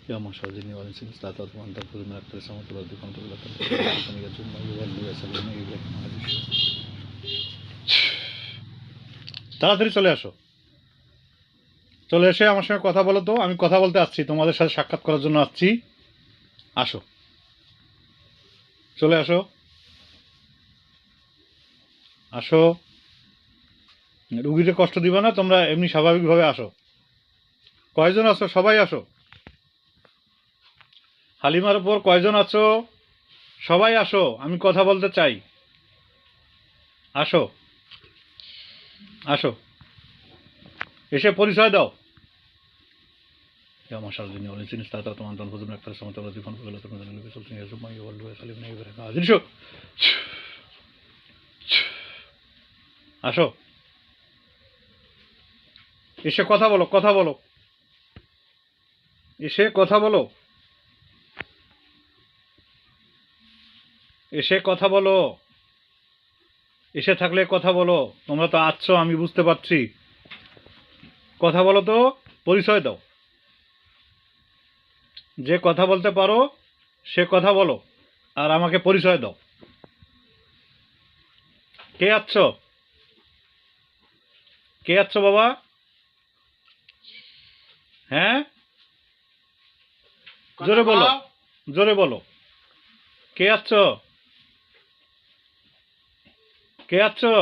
يا مشاهديني والانسين استعطاف وان تنفذ من اكثر السماوات والارض كنتم لا تملكون يجوم يولوا يسلمون اليكم هذه তাড়াতাড়ি চলে আসো, চলে এসে আমার সঙ্গে কথা বলো। তো আমি কথা বলতে আসছি, তোমাদের সাথে সাক্ষাৎ করার জন্য আসছি। আসো, চলে আসো, আসো। রুগীকে কষ্ট দিবা না তোমরা, এমনি স্বাভাবিকভাবে আসো। কয়জন আছো? সবাই আসো। হালিমার উপর কয়জন আছো? সবাই আসো, আমি কথা বলতে চাই। আসো, আসো, এসে পরিচয় দাও। يا معشر الجن والإنس إن استطعتم أن تنفذوا من أقطار السماوات والأرض فانفذوا لا تنفذون إلا بسلطان يعصم من يولوا ويسلمون إليكم هذه شو আসো, এসে কথা বলো, কথা বলো, এসে কথা বলো, এসে কথা বলো, এসে থাকলে কথা বলো। তোমরা তো আসছো, আমি বুঝতে পারছি। কথা বলো তো, পরিচয় দাও। যে কথা বলতে পারো সে কথা বলো, আর আমাকে পরিচয় দাও। কে আছো? কে আছো বাবা? হ্যাঁ, জোরে বলো, জোরে বলো। কে আছো? কে আছো?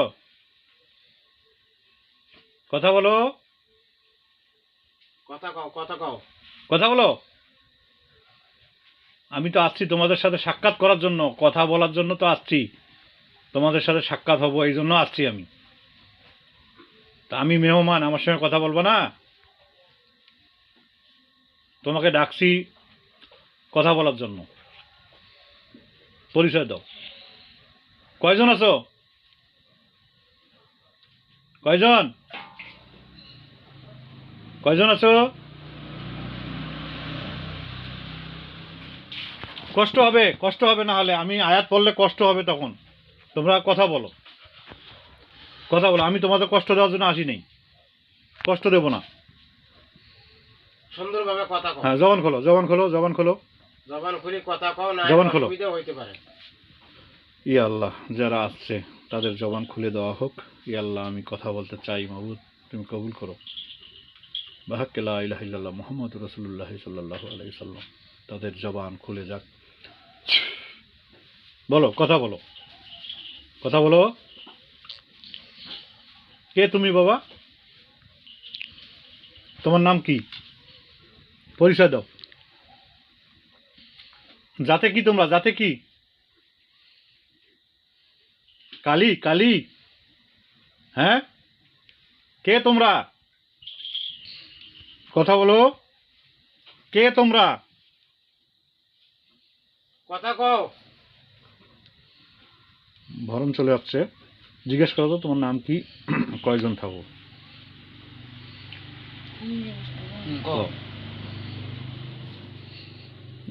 কথা বলো, কথা কও, কথা কও, কথা বলো। আমি তো আসছি তোমাদের সাথে সাক্ষাৎ করার জন্য, কথা বলার জন্য তো আসছি। তোমাদের সাথে সাক্ষাৎ হবো, এই জন্য আসছি আমি। তা আমি মেহমান, আমার সঙ্গে কথা বলবো না? তোমাকে ডাকছি কথা বলার জন্য, পরিচয় দাও। কয়জন আছো? কয়জন? কয়জন আছো? কষ্ট হবে, কষ্ট হবে, না হলে আমি আয়াত পড়লে কষ্ট হবে। তখন তোমরা কথা বলো, কথা বলো। আমি তোমাদের কষ্ট দেওয়ার জন্য আসি নেই, কষ্ট দেবো না। সুন্দরভাবে কথা কও। হ্যাঁ, জবান খোলো, জবান খোলো, জবান খোলো, জবান খুলে কথা কও, না জবান খোলো। অসুবিধা হইতে পারে। ইয়া আল্লাহ, যারা আসছে তাদের জবান খুলে দেওয়া হোক। ইয়া আল্লাহ, আমি কথা বলতে চাই, মাবুদ তুমি কবুল করো। বাহাক্কে লা ইলাহা ইল্লাল্লাহ মুহাম্মাদুর রাসূলুল্লাহ সাল্লাল্লাহু আলাইহি সাল্লাম, তাদের জবান খুলে যাক। বলো, কথা বলো, কথা বলো। কে তুমি বাবা? তোমার নাম কি? পরিচয় দাও। জাতে কি তোমরা? জাতে কি? কালী? কালী? হ্যাঁ, কে তোমরা? কথা বলো, কে তোমরা? কথা কও। ভরণ চলে আসছে। জিজ্ঞেস করো তো তোমার নাম কি, কয়জন থাকো?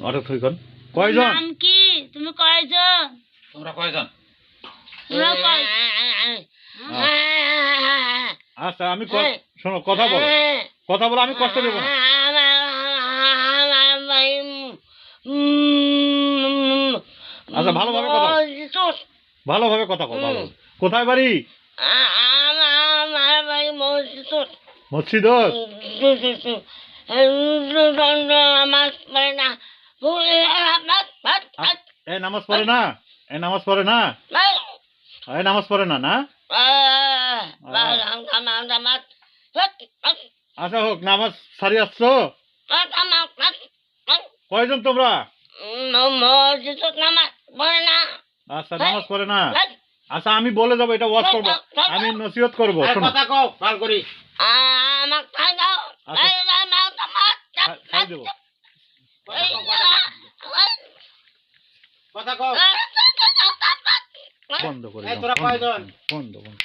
অর্থাৎ হইখন কয়জন? নাম কি? তুমি কয়জন? তোমরা কয়জন? তোমরা কয়? আচ্ছা, আমি শোনো, কথা বলো, কথা বলো, আমি কষ্ট দেবো না। আচ্ছা, ভালোভাবে কথা বলো, ভালোভাবে কথা বলো, ভালো। কোথায় বাড়ি? মসজিদ? এই নামাজ পড়ে না? এই নামাজ পড়ে না? এই নামাজ পড়ে না? না, আচ্ছা হোক, নামাজ সারি আসছো। কয়জন তোমরা? আচ্ছা, নামাজ পড়ে না। আচ্ছা, আমি বলে যাবো, এটা ওয়াজ করবো, আমি নসিহত করবো, শোনো। কথা কও ভালো করি। খাই দেবো। কথা কও। বন্ধ করে এই দাও, তোরা কয়জন? বন্ধ, বন্ধ।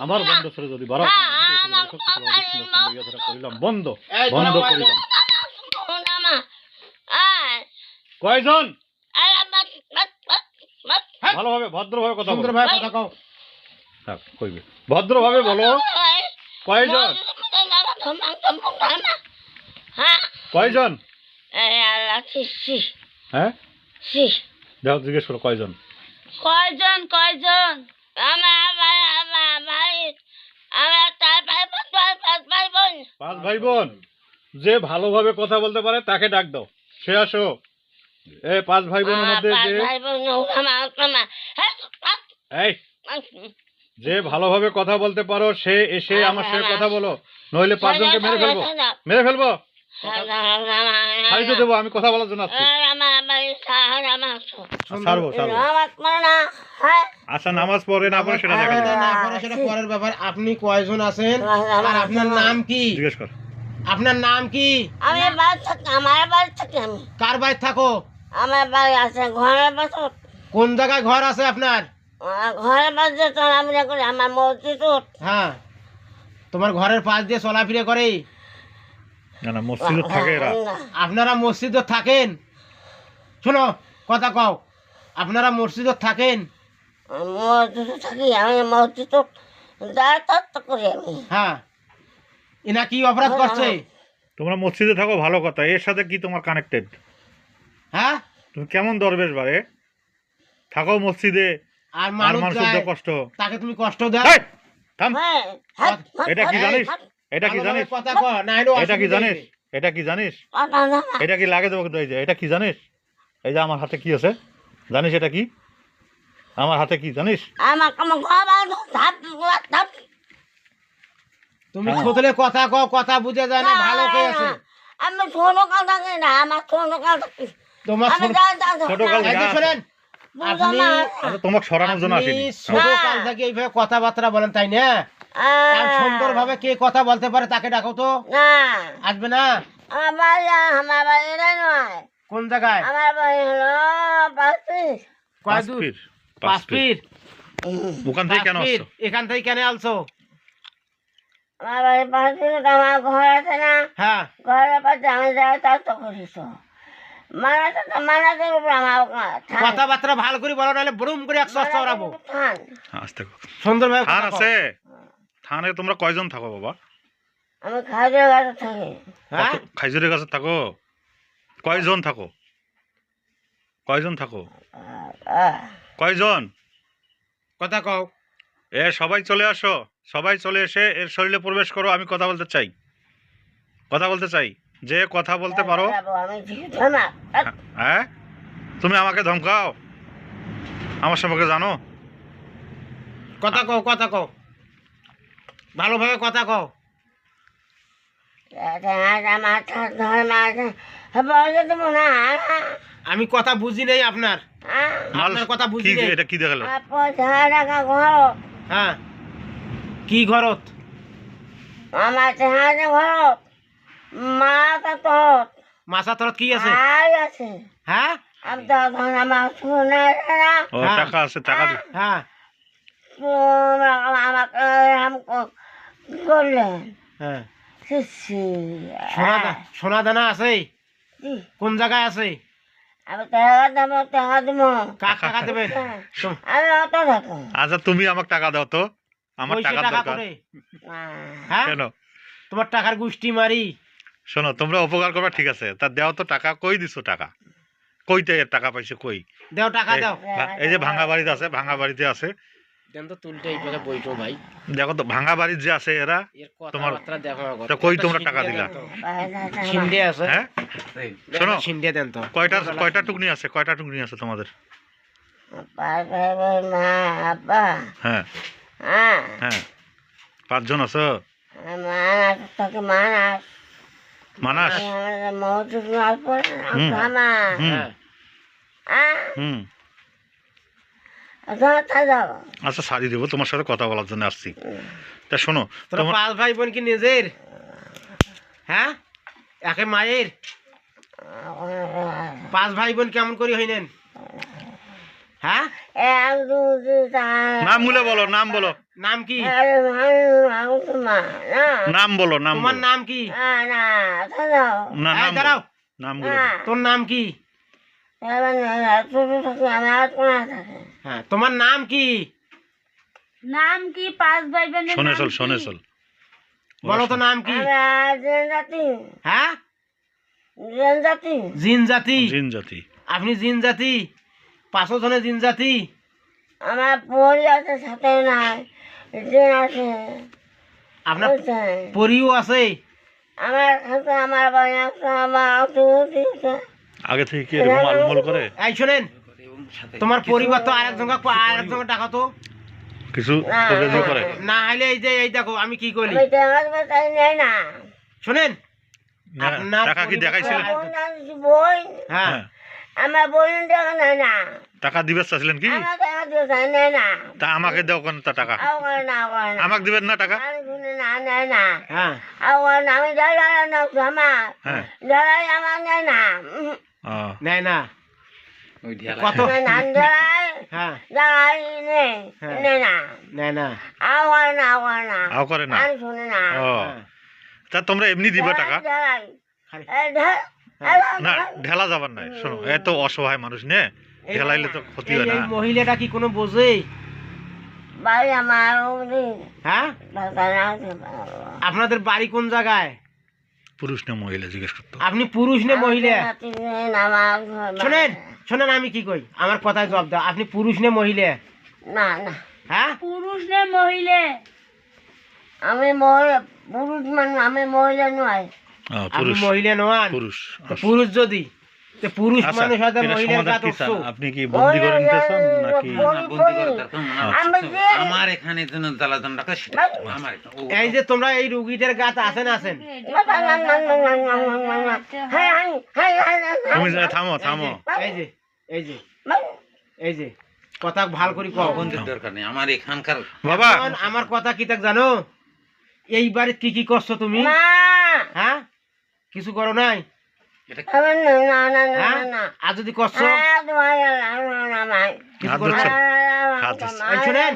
আমার বন্ধ ছেড়ে যদি বারো করিলাম বন্ধ, এই তোরা বন্ধ কয়জন? করিলাম। কয়জন? ভালোভাবে, ভদ্রভাবে কথা বলো। সুন্দরভাবে কথা কও। থাক, কইবে ভদ্রভাবে বলো। কয়জন? কয়জন? এই আল্লাহ সি হ্যাঁ সি দেখো জিজ্ঞেস করো কয়জন? কয়জন কয়জন আমার আমার আমার ভাই আমার চার ভাই পাঁচ ভাই বোন 5 ভাই বোন। যে ভালোভাবে কথা বলতে পারে তাকে ডাক দাও, সে আসো। 5 ভাই বোনের মধ্যে পাঁচ যে ভাই বোন আমার এই যে ভালোভাবে কথা বলতে পারো সে এসে আমার সাথে কথা বলো, নইলে 5 জনকে মেরে ফেলবো। মেরে ফেলবো, সাইজে দেবো। আমি কথা বলার জন্য আসছি। ছাড়বো ছাড়বো। আচ্ছা নামাজ পড়ে না পড়ে সেটা দেখা যাবে। না করে সেটা পরের ব্যাপার। আপনি কয়জন আছেন আর আপনার নাম কি? জিজ্ঞেস কর। আপনার নাম কি? আমি বাড়ি থাকি, আমার বাড়ি থাকি আমি। কার বাড়ি থাকো? আমার বাড়ি আছে ঘরের পাশে। কোন জায়গায় ঘর আছে আপনার? ঘরের পাশে চলাফেরা করি, আমার মসজিদ। হ্যাঁ, তোমার ঘরের পাশ দিয়ে চলাফেরা করে? না না, মসজিদে থাকে এরা। আপনারা মসজিদে থাকেন? শোনো কথা কও, আপনারা মসজিদে থাকেন? মসজিদে থাকি আমি, মসজিদ যাতায়াত করি আমি। হ্যাঁ, এনা কি অপরাধ করছে? তোমরা মসজিদে থাকো ভালো কথা, এর সাথে কি তোমার কানেক্টেড? হ্যাঁ, তুমি কেমন দরবেশ বারে? থাকো মসজিদে আর আর মানুষ মানুষের যায়, কষ্ট। তাকে তুমি কষ্ট দাও? এই, থাম। হ্যাঁ, হ্যাঁ, এটা কি হ্যাঁ, জানিস? হ্যাঁ, এটা কি জানিস? কথা কও, না হলে এটা কি অসুবিধা জানিস? হইবে। এটা কি জানিস? কথা না। এটা কি লাগে দেবো? এই যে এটা কি জানিস? এই যে আমার হাতে কি আছে জানিস? এটা কি আমার হাতে কি জানিস? আমার আমার ঘর বাড়ি ধাপ ধাপ। তুমি খোদলে কথা কও, কথা বুঝে যায় না। ভালো কে আছে? আমি ছোট কাল থাকি না, আমার ছোট কাল থাকি। তোমার আমি ছোট কাল এই যে শোনেন, আপনি আচ্ছা, তোমাকে সরানোর জন্য আপনি আসিনি। ছোট কাল থেকে এইভাবে কথাবার্তা বলেন, তাই না? আর সুন্দরভাবে কে কথা বলতে পারে তাকে ডাকো তো। না আসবে না? আমার বাড়ি এটা নয়, কোন জায়গায়? আমার বাড়ি হলো পাঁচটি। কয় দূর? পীর। 5 ফিট। ওখান থেকে কেন 5 ফিট। আসছো? এখান থেকে কেন আলছো? আমার বাড়ি পাঁচটি, আমার ঘর আছে না, হ্যাঁ, ঘরের পাশে আমি যাতায়াত করি তো। মানাতের উপর আমার থান। কথাবার্তা ভালো করে বলো, নাহলে বরুম করে 100 চড়াবো। থান। আসতে সুন্দরভাবে থান কথা কও। আছে? থানে তোমরা কয়জন থাকো বাবা? আমি খাজের কাছে থাকি। হ্যাঁ, খাইজুরের কাছে থাকো? কয়জন থাকো? কয়জন থাকো? কয়জন? কথা কও। সবাই চলে আসো, সবাই চলে এসে এর শরীরে প্রবেশ করো। আমি কথা বলতে চাই, কথা বলতে চাই। যে কথা বলতে পারো। আমি ঠিক না। হ্যাঁ, তুমি আমাকে ধমকাও? আমার সম্পর্কে জানো? কথা কও, কথা কও, ভালোভাবে কথা কও। আমি কথা বুঝি নাই আপনার। আপনার কথা বুঝি কি নাই। এটা কি দেখালো? হ্যাঁ, কি ঘরত? আমার ঘর মা তো মাছা তরত কি আছে? আছে। হ্যাঁ, আমি তো আমার শুনে না। ও হ্যাঁ। টাকা আছে, টাকা দি। হ্যাঁ, আমাকে কি করলেন? হ্যাঁ। শিশি। সোনা দানা আছে? কোন জায়গায় আছে? আমি টাকা দেবো, টাকা দেবো। কাক টাকা দেবেন? আমি অত থাকো। আচ্ছা তুমি আমাকে টাকা দাও তো, আমার কইছে টাকা টাকা দরকার। করে? হ্যাঁ, কেন? তোমার টাকার গুষ্টি মারি। শোনো, তোমরা উপকার করবা ঠিক আছে, তা দেও তো টাকা। কই দিছো টাকা? কইতে এর টাকা পাইছো কই? দাও টাকা দাও। এই যে ভাঙা বাড়িতে আছে, ভাঙা বাড়িতে আছে। দেন তো তুলতে এই পয়সা বইটো ভাই। দেখো তো ভাঙা বাড়ির যে আছে এরা। এর তোমার- কথাবার্তা দেখো আগত। তা কই তোমরা টাকা দিলা? সিন্ডে আছে? হ্যাঁ, শোনো, সিন্ডে দেন তো। কয়টা টুকনি আছে? কয়টা টুকনি আছে তোমাদের? মা আব্বা হ্যাঁ হ্যাঁ হ্যাঁ, 5 জন আছো? মানাস থাকে মানাস মানাস? মৌজুদ অল্প হুম। খামা হুম হ্যাঁ হুম। যাও। আচ্ছা শাড়ি দেবো, তোমার সাথে কথা বলার জন্য আসছি। তা শোনো, তোরা তোমার 5 ভাই বোন কি নিজের? হ্যাঁ, একে মায়ের? 5 ভাই বোন কেমন করে হইলেন? হ্যাঁ, এক দুই নামগুলো বলো, নাম বলো, নাম কি? নাম বলো, নাম তোমার বলো। নাম কি? না, এই নাম বলো, দাঁড়াও, নামগুলো বলো। তোর নাম কি? হ্যাঁ, তোমার নাম কি? নাম কি? 5 ভাই বোনের শোনে নাম চল, কি? শোনে চল। বলো তো নাম কি? হ্যাঁ, জাতি জিন জাতি। জিন জাতি। আপনি জিন জাতি, 5 জনে জিন জাতি। আমার পরি আছে সাথে নাই জিন আছে আপনার বুঝছে? পরিও আছে। আমার সাথে আমার বাড়ি আছে আমার অসুবিধা আছে। আগে থেকে কি এরকম আলমল করে? এই শোনেন, তোমার পরিবার তো আরেকজনকে ডাকা তো। কিছু যোগাযোগ করে? না হলে এই যে এই দেখো আমি কি করি আমি টাকা বাতাই নেই না শোনেন, না, আপনার টাকা কি পরিবার- দেখাইছিলেন? বই হ্যাঁ, হ্যাঁ। আমার বই টাকা নেই না টাকা দিবে চাইছিলেন কি? আমার টাকা দিয়ে চাই নেই না তা আমাকে দাও কেন তা টাকা? আও করে না করে না আমাকে দিবেন না টাকা? আমি শুনে না নেই না হ্যাঁ, আও করে না আমি যারা না আমার হ্যাঁ। যারাই আমার নেই না ও, নেয় না কত? নান যারাই হ্যাঁ, যারাই নেই হ্যাঁ। নেই না নেয় না। আও করে না করে না আও করে না? আমি শুনে না ও, হ্যাঁ, তা তোমরা এমনি দিবা টাকা? যারাই খালি- এই ধর- না, ঢেলা যাবার নাই। শোনো, এত অসহায় মানুষ নে, এই- ঢেলাইলে তো ক্ষতি এই হয় না। এই মহিলাটা কি কোনো বোঝে? বাড়ি আমার ওদিন হ্যাঁ, আপনাদের বাড়ি কোন জায়গায়? পুরুষ না মহিলা জিজ্ঞেস করতো। আপনি পুরুষ না মহিলা? আমার শোনেন শোনেন, আমি কি কই, আমার কথায় জবাব দাও। আপনি পুরুষ না মহিলা? না না হ্যাঁ, পুরুষ না মহিলা আমি মহিলা পুরুষ মানুষ আমি মহিলা নয় আপনি পুরুষ, মহিলা নন? পুরুষ। তো পুরুষ যদি, তো পুরুষ আচ্ছা, মানুষ হয়তো এটা মহিলার সমাধান কাছে কি চান? উৎসুক। আপনি কি বন্দি করে নিতে চান নাকি? আমি যে আমার এখানে যেন জ্বালাতন রাখে সেটা আমার এখানে। ও- এই যে তোমরা এই রুগীদের গাতে আছেন আছেন, তুমি থামো থামো। এই যে এই যে এই যে কথা ভাল করে কও। বন্ধুর দরকার নেই আমার এখানকার বাবা, এখন আমার কথা কি তাক জানো? এই বাড়িতে কি কি করছো তুমি? হ্যাঁ, কিছু করো নাই? এটা হ্যাঁ, আর যদি করছো কিছু হাত করো ধরছো? নাই? হাত ধরছো? এই শোনেন,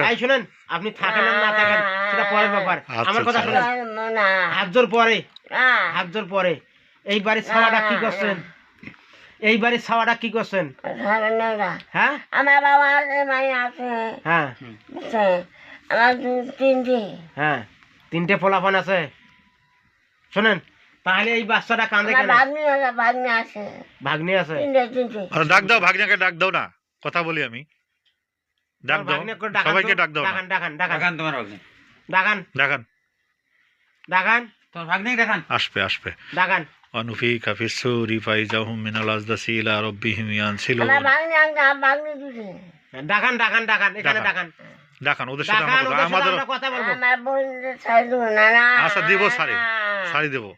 এই শোনেন, আপনি থাকেন আর না থাকেন সেটা পরের ব্যাপার। আচ্ছা, আমার কথা আচ্ছা। শোনেন, হাত জোর পরে, হাত জোর পরে। এই বাড়ির ছাওয়াটা কি করছেন? এই বাড়ির ছাওয়াটা কি করছেন? হ্যাঁ, আমার বাবা আছে মাই আছে হ্যাঁ, বুঝছে? আমার তিনটি হ্যাঁ, 3টে পোলাপান আছে। শোনেন, তাহলে এই বাচ্চাটা কাঁদে আমার কেন? ভাগ্নি আছে ভাগ্নি আছে? তিনটে আর ডাক দাও, ভাগ্নাকে ডাক দাও না, কথা বলি আমি। ডাক দাও, ভাগ্নে করে ডাকান সবাইকে তো। ডাক দাও না। ডাকান ডাকান ডাকান দেখান তোমার ভাগ্নে ডাকান ডাকান, ডাকান তোমার ভাগ্নে দেখান আসবে আসবে। ডাকান। অনুফি কাফিস সুরি ফাইজাহুম মিনাল আজদাসি ইলা রাব্বিহিম ইয়ানসিলুন। আমার ভাগ্নি দুটি ডাকান ডাকান ডাকান, এখানে ডাকান। ডাকান ডাকান, ওদের সাথে ডাকান, আমাদের ওদের সাথে আমাদের আমরা কথা বলবো। আমার বোন ছাড়ি না না আচ্ছা দেবো, শাড়ি শাড়ি দেবো।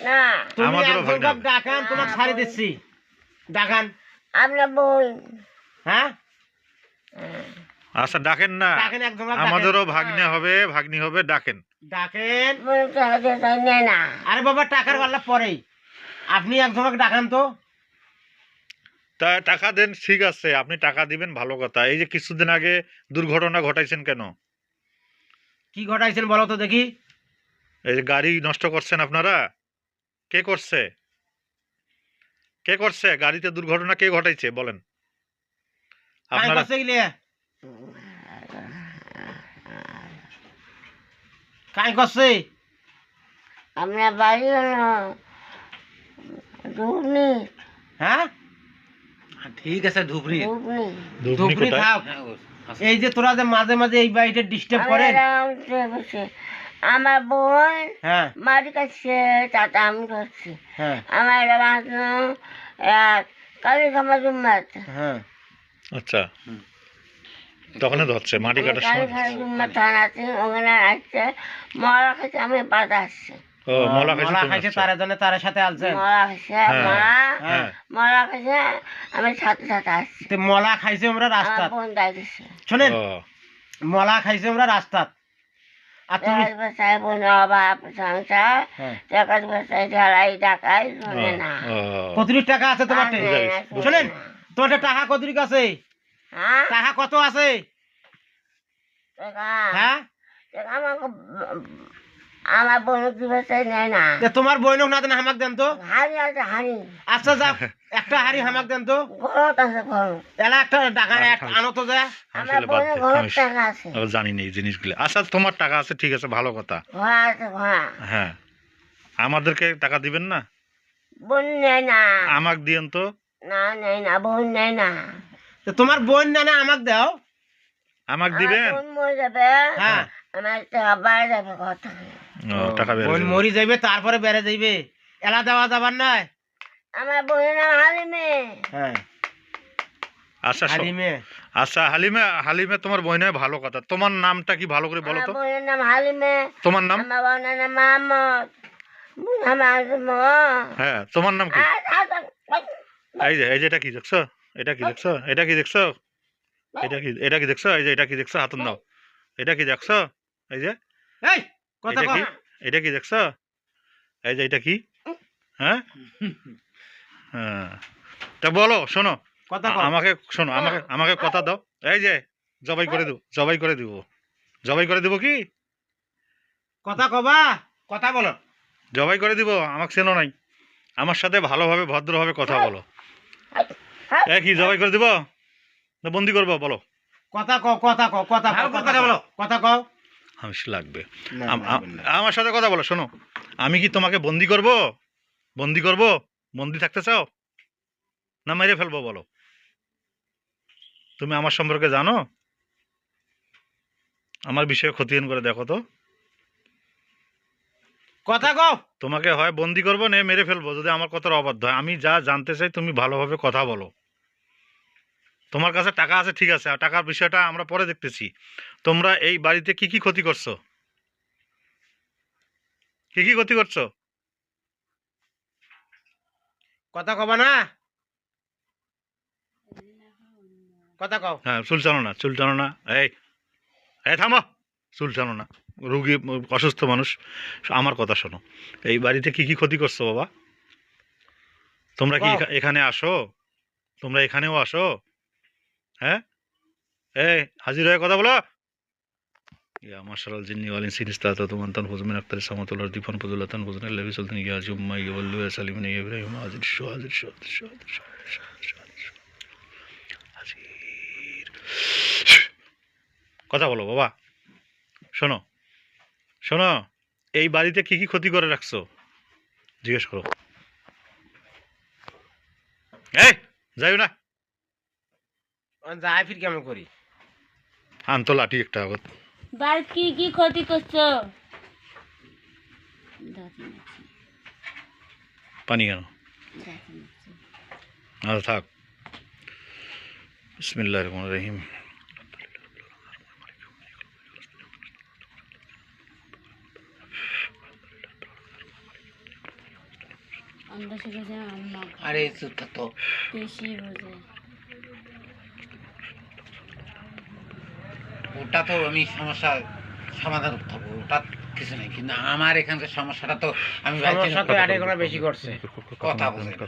না তুমি আমাদেরও একজন ভাগ্নে লোক হবে। ডাকান, তোমাকে ছাড়ি দিচ্ছি। ডাকান। আপনার বোন হ্যাঁ, আচ্ছা ডাকেন না, ডাকেন, একজন লোক ডাকেন। আমাদেরও ভাগ্নে হবে, ভাগ্নি হবে, ডাকেন। ডাকেন। বোন চাই নেয় না আরে বাবা, টাকার পাল্লা পরেই, আপনি একজন লোক ডাকান তো। তা টাকা দেন, ঠিক আছে, আপনি টাকা দিবেন, ভালো কথা। এই যে কিছুদিন আগে দুর্ঘটনা ঘটাইছেন কেন? কি ঘটাইছেন বলো তো দেখি? এই যে গাড়ি নষ্ট করছেন আপনারা, কে করছে? কে করছে? গাড়িতে দুর্ঘটনা কে ঘটাইছে বলেন? কাই আপনারা করছে গিলে? কাই করছে? আপনার বাড়ি হলো ধুবনি হ্যাঁ, ঠিক আছে ধুবরি ধুবনি ধুবনি ধুবড়ি কোথায়? থাক। হ্যাঁ, ও, আচ্ছা। এই যে তোরা যে মাঝে মাঝে এই বাড়িটা ডিস্টার্ব করেন। আমার বোন হ্যাঁ, মাটি কাটছে তাতে আমি করছি হ্যাঁ, আমার এটা বাঁচলো কালী খামার জুম্মাত হ্যাঁ, আচ্ছা, হুম। তখন ধরছে মাটি কাটার কালী সময়। খামার জুম্মাত থানা আছে ওখানে আসছে মরা খেতে আমি পাতা আসছে ও মলা খাইছে, মলা তুমি খাইছে, আসছো। তারা জন্য তার সাথে আলছেন। মরা খেছে হ্যাঁ, মরা হ্যাঁ। মরা খেছে আমি সাথে সাথে আসছি তো মলা খাইছে আমরা আমার রাস্তাত। বোন যাইতেছে শোনেন, ও, মলা খাইছে আমরা রাস্তাত। আর তুমি বাসায় বোন অভাব সংসার হ্যাঁ, টাকা বাসায় ঢালাই টাকায় শোনে না ও, কতটুক টাকা আছে তোমার? আর বুঝা নেই না, গেছে। শোনেন, না। তোমার টাকা কতটুক আছে? হ্যাঁ টাকা কত আছে? টাকা হ্যাঁ, টাকা আমাকে আমার বোন কি বাসায় নেয় না তে তোমার বইনক না দেন হামাক দেন তো। হাড়ি আছে হাড়ি আচ্ছা যা, একটা হাড়ি হামাক দেন তো। ঘরত আছে ঘর এলা একটা টাকা আনো তো যা। আমার আসলে বাদ বোনের দে, ঘরত আমি টাকা আছে আমি জানি না এই জিনিসগুলো। আচ্ছা তোমার টাকা আছে, ঠিক আছে, ভালো কথা। ঘোড়া আছে ঘোড়া হ্যাঁ, আমাদেরকে টাকা দিবেন না? বোন নেয় না আমাক দিয়েন তো। না নেয় না বোন নেয় না তো তোমার বোন না না আমাকে দাও। আমাক আমার দিবেন। বোন মরে যাবে হ্যাঁ আমার টাকা বাইরে যাবে কথা ও, টাকা বের বোন হয়ে যাবে। মরি যাইবে তারপরে বেড়ে যাইবে, এলা দেওয়া যাবার নয়। আমার বোনের নাম হালিমে হ্যাঁ আচ্ছা হালিমে। আচ্ছা হালিমা, হালিমা তোমার বোন ভালো কথা। তোমার নামটা কি ভালো করে বলো আমার তো। বোনের নাম হালিমে তোমার নাম? আমার বোনের নাম মাহমুদ হ্যাঁ তোমার নাম কি? এই যে এটা কি দেখছো? এটা কি দেখছো? এটা কি দেখছো? এটা কি দেখছো? এই যে এটা কি দেখছো? হাতুন দাও। এটা কি দেখছো? এই যে এই কথা এটা কও। কি? এটা কি দেখছো? এই যে এটা কি? হ্যাঁ হ্যাঁ তা বলো, শোনো কথা কও। আমাকে শোনো, আমাকে কথা দাও। এই যে জবাই করে দেবো, জবাই করে দিব, জবাই করে দিব কি? কথা কবা, কথা বলো। জবাই করে দিব। আমাকে চেনো নাই, আমার সাথে ভালোভাবে ভদ্রভাবে কথা বলো। এ কি জবাই করে দিব না বন্দি করবো বলো? কথা কও, কথা কও, কথা ভালো কও, করে কথা কথা বলো, বলো। কথা কও। হামিশ লাগবে। না, আম- না, আম- না। আমার সাথে কথা বলো। শোনো, আমি কি তোমাকে বন্দি করব? বন্দি করব? বন্দি থাকতে চাও না মেরে ফেলবো বলো? তুমি আমার সম্পর্কে জানো? আমার বিষয়ে খতিয়ান করে দেখো তো। কথা কও। তোমাকে হয় বন্দি করবো না মেরে ফেলবো যদি আমার কথার অবাধ্য হয়। আমি যা জানতে চাই তুমি ভালোভাবে কথা বলো। তোমার কাছে টাকা আছে ঠিক আছে, আর টাকার বিষয়টা আমরা পরে দেখতেছি। তোমরা এই বাড়িতে কি কি ক্ষতি করছো? কি কি ক্ষতি করছো? কথা কবা না, কথা কও। হ্যাঁ চুল টানো না, চুল টানো না। এই এই থামো, চুল টানো না। রুগী অসুস্থ মানুষ। আমার কথা শোনো, এই বাড়িতে কি কি ক্ষতি করছো বাবা? তোমরা কি বাহ। এখানে আসো? তোমরা এখানেও আসো? হ্যাঁ এই হাজির হয়ে কথা বলো। ইয়া মাশাআল জিন্নি ওয়ালিন সিনিস্তাতা তুমান্তান ফুজমিন আক্তার সামাতুল্লাহ দিফান ফুজুলাতান ফুজনা লেভি সুলতান ইয়া জুম্মা ইয়াওয়াল্লু ইয়া সালিমিন ইয়া ইব্রাহিম হাজির শো হাজির শো হাজির শো হাজির শো হাজির। কথা বলো বাবা। শোনো শোনো, এই বাড়িতে কি কি ক্ষতি করে রাখছো জিজ্ঞেস করো। এই যাইও না, যাই ফির কেমন করি। আনতো লাঠি একটা আগত। বাড়ি কি কি ক্ষতি করছো পানি কেন? আচ্ছা থাক। বিসমিল্লাহির রহমানির রহিম। আমরা শিখেছি আম্মা আরে চুপ থাক তো। বেশি বোঝে ওটা তো আমি সমস্যা সমাধান করতে হবে, ওটা কিছু নেই। কিন্তু আমার এখানকার সমস্যাটা তো আমি ভাবছি না। সমস্যা তো আড়ে গোনা বেশি করছে। কথা বলে না।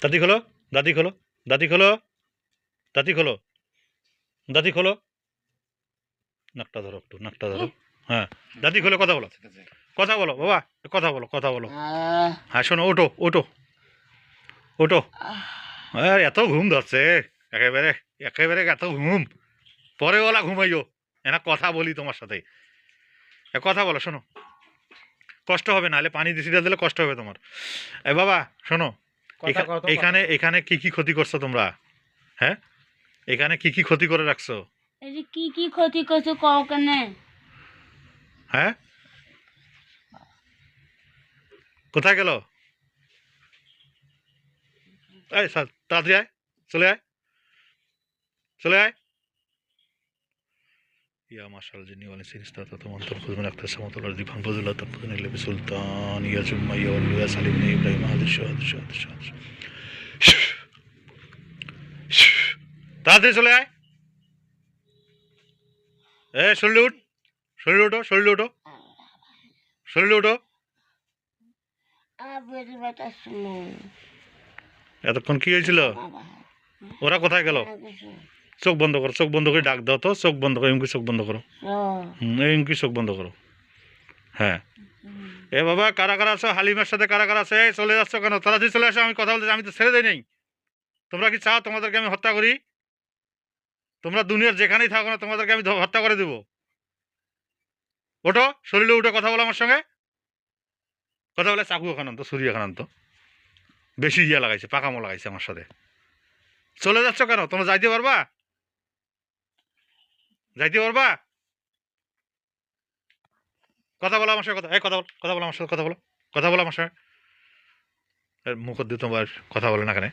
দাঁতি খোলো, দাঁতি খোলো, দাঁতি খোলো, দাঁতি খোলো, দাঁতি খোলো। নাকটা ধরো একটু, নাকটা ধরো। হ্যাঁ দাঁতি খোলো, কথা বলো, কথা বলো বাবা, কথা বলো, কথা বলো। হ্যাঁ শোনো, ওঠো ওঠো ওঠো। আর এত ঘুম ধরছে, একেবারে একেবারে এত ঘুম। পরে ওলা ঘুমাইও, এনা কথা বলি তোমার সাথে। কথা বলো, শোনো কষ্ট হবে, নাহলে পানি দিছি দিলে কষ্ট হবে তোমার। এ বাবা শোনো, কথা কও তো, এখানে এখানে কি কি ক্ষতি করছো তোমরা? হ্যাঁ এখানে কি কি ক্ষতি করে রাখছো? এই যে কি কি ক্ষতি করছো কও কেনে হ্যাঁ কোথায় গেল? এই তাড়াতাড়ি আয়, চলে আয়, চলে আয়। ইয়া মাশাআল জিন্নি ওয়ালিন সিনিস্তাতা তুমান্তান ফুজমিন আক্তার সামাতুল্লাহ দিফান ফুজুলাতান ফুজনা লেভি সুলতান ইয়া জুম্মা ইয়াওয়াল্লু ইয়া সালিমিন ইয়া ইব্রাহিম হাজির শো হাজির শো হাজির শো হাজির শো। তাড়াতাড়ি চলে আয়। এ শরীরে উঠ, শরীরে ওঠো, শরীরে ওঠো, শরীরে ওঠো। বেরি বেটা শুনো এতক্ষণ কি হয়েছিল? বাবা ওরা কোথায় গেল? চোখ বন্ধ করো, চোখ বন্ধ করে ডাক দাও তো, চোখ বন্ধ করো, এমকি চোখ বন্ধ করো। এমকি চোখ বন্ধ করো। হ্যাঁ এ বাবা, কারা কারা আছো? হালিমার সাথে কারা কারা আছে? এই চলে যাচ্ছ কেন? তাড়াতাড়ি চলে আসো, আমি কথা বলতে, আমি তো ছেড়ে দেই নাই। তোমরা কি চাও তোমাদেরকে আমি হত্যা করি? তোমরা দুনিয়ার যেখানেই থাকো না, তোমাদেরকে আমি হত্যা করে দেবো। ওঠো, শরীরে উঠে কথা বলো আমার সঙ্গে। কথা বলে চাকু এখন আনতো, ছুরি এখন আনতো। বেশি ইয়া লাগাইছে, পাকামো লাগাইছে আমার সাথে। চলে যাচ্ছ কেন? তোমরা যাইতে পারবা? যাইতে পারবা? কথা বলো আমার সঙ্গে, কথা, এই কথা বল, কথা বলো আমার সাথে, কথা বলো, কথা বলো আমার সঙ্গে। মুখ দিয়ে তোমার কথা বলে না কেন?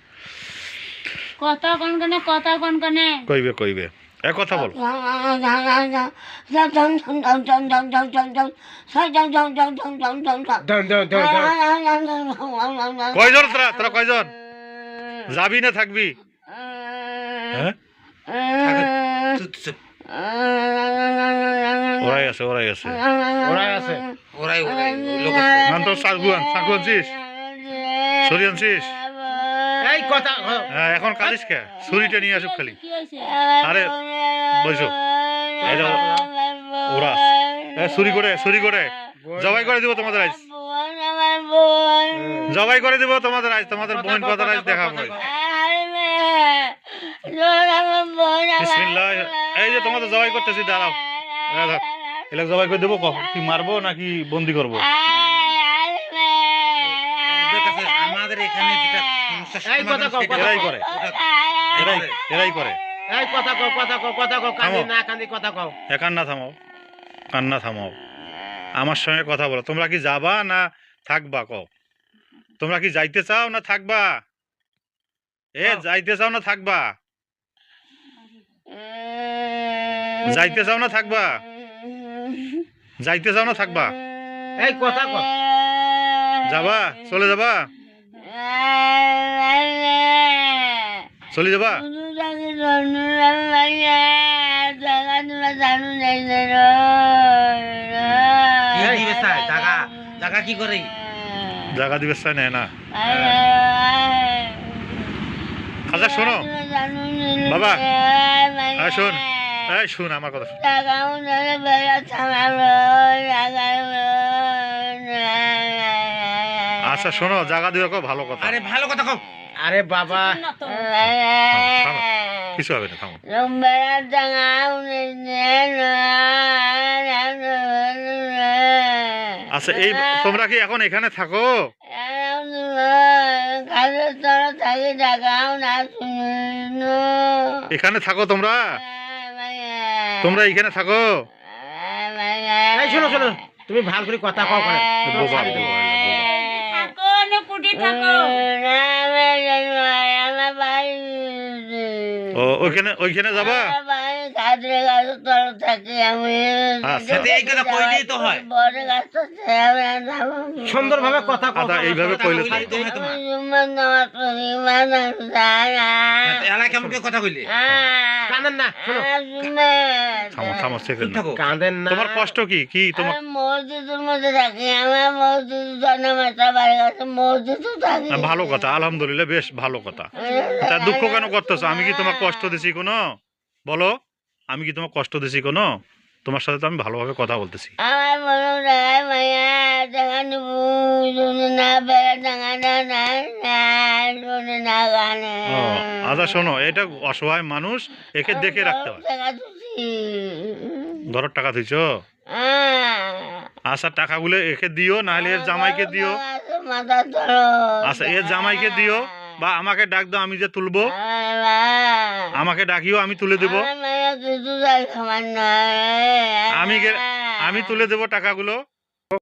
কথা কনকনে, কথা কনকনে। কইবে কইবে, এ কথা বল। কয়জন তোরা? তোরা কয়জন? যাবি না থাকবি? হ্যাঁ, চুপ চুপ। ওরাই আছে, ওরাই আছে। ওরাই আছে। ওরাই ওরাই লোক আছে। নাম তো চাকু আনছিস, ছুরি আনছিস। এই কথা হ্যাঁ, এখন কালিস কে? ছুরিটা নিয়ে আসুক খালি। কি হয়েছে? আরে বসো, এই যাও, ওরা চুরি করে, চুরি করে জবাই করে দিব তোমাদের আজ, জবাই করে দিব তোমাদের আজ, তোমাদের বোন কথা আজ দেখাবো। বিসমিল্লাহ। এই যে তোমাদের জবাই করতেছি, দাঁড়াও। এলাকা জবাই করে দেবো, কি মারবো নাকি বন্দি করবো? ওদের কাছে আমাদের এখানে যেটা সমস্যা এই কথা কও, কথা এরাই কও। করে, এরাই এরাই করে। এই কথা কও, কথা কও, কথা কও, কান্দি না কান্দি কথা কও। এ কান্না থামাও, কান্না থামাও, আমার সঙ্গে কথা বলো। তোমরা কি যাবা না থাকবা? কও, তোমরা কি যাইতে চাও না থাকবা? এ যাইতে চাও না থাকবা? যাইতে চাও না থাকবা? যাইতে চাও না থাকবা? এই কথা কও। যাবা? চলে যাবা? চলে যাবা? কি দিবে স্যার? জায়গা জায়গা কি করে? জায়গা দিবে চাই না? আচ্ছা শোনো বাবা, শোন, এই শোন আমার কথা শোন। আচ্ছা শোনো, জায়গা দিবে কো, ভালো কথা। আরে ভালো কথা কও। আরে বাবা, থামো, কিছু হবে না, থামো। আচ্ছা, এই তোমরা কি এখন এখানে থাকো? এখানে থাকো তোমরা? তোমরা এখানে থাকো? এই শোনো শোনো, তুমি ভাল করে কথা কও করে। বোবা, থাকো না কুটি থাকো? ও ওইখানে, ওইখানে যাবা? আচ্ছা, সাথে এই কথা কইলেই তো হয়। সুন্দরভাবে কথা কও। আচ্ছা, এইভাবে কইলে তো কইলেই তো হয় তোমার। এলা কেমন করে কথা কইলে? কাঁদেন না, শোনো। থামো, থামো, চুপ সেকেন্ড। থাকো। কাঁদেন না। তোমার কষ্ট কি? কি তোমার? মসজিদের মধ্যে থাকি, আমার মসজিদ জন্মাতা বাড়ি আছে, মসজিদও থাকি। ভালো কথা, আলহামদুলিল্লাহ, বেশ ভালো কথা। তা দুঃখ কেন করতেছো? আমি কি তোমার কষ্ট দিছি কোনো? বলো, আমি কি তোমার কষ্ট দিছি কোনো? তোমার সাথে তো আমি ভালোভাবে কথা বলতেছি। আমার মনে হয় মায়া দেখা নেব, শুনে না বেড়া ডাঙা না শুনে না গানে। ও আচ্ছা শোনো, এটা অসহায় মানুষ, একে দেখে রাখতে হয়। ঘরের টাকা দিছো? আচ্ছা, টাকাগুলো একে দিও, নাহলে এর জামাইকে দিও। মাথা ধরো। আচ্ছা, এর জামাইকে দিও, বা আমাকে ডাক দাও, আমি যে তুলবো। আমাকে ডাকিও, আমি তুলে দেবো। আমি তুলে দেবো টাকাগুলো।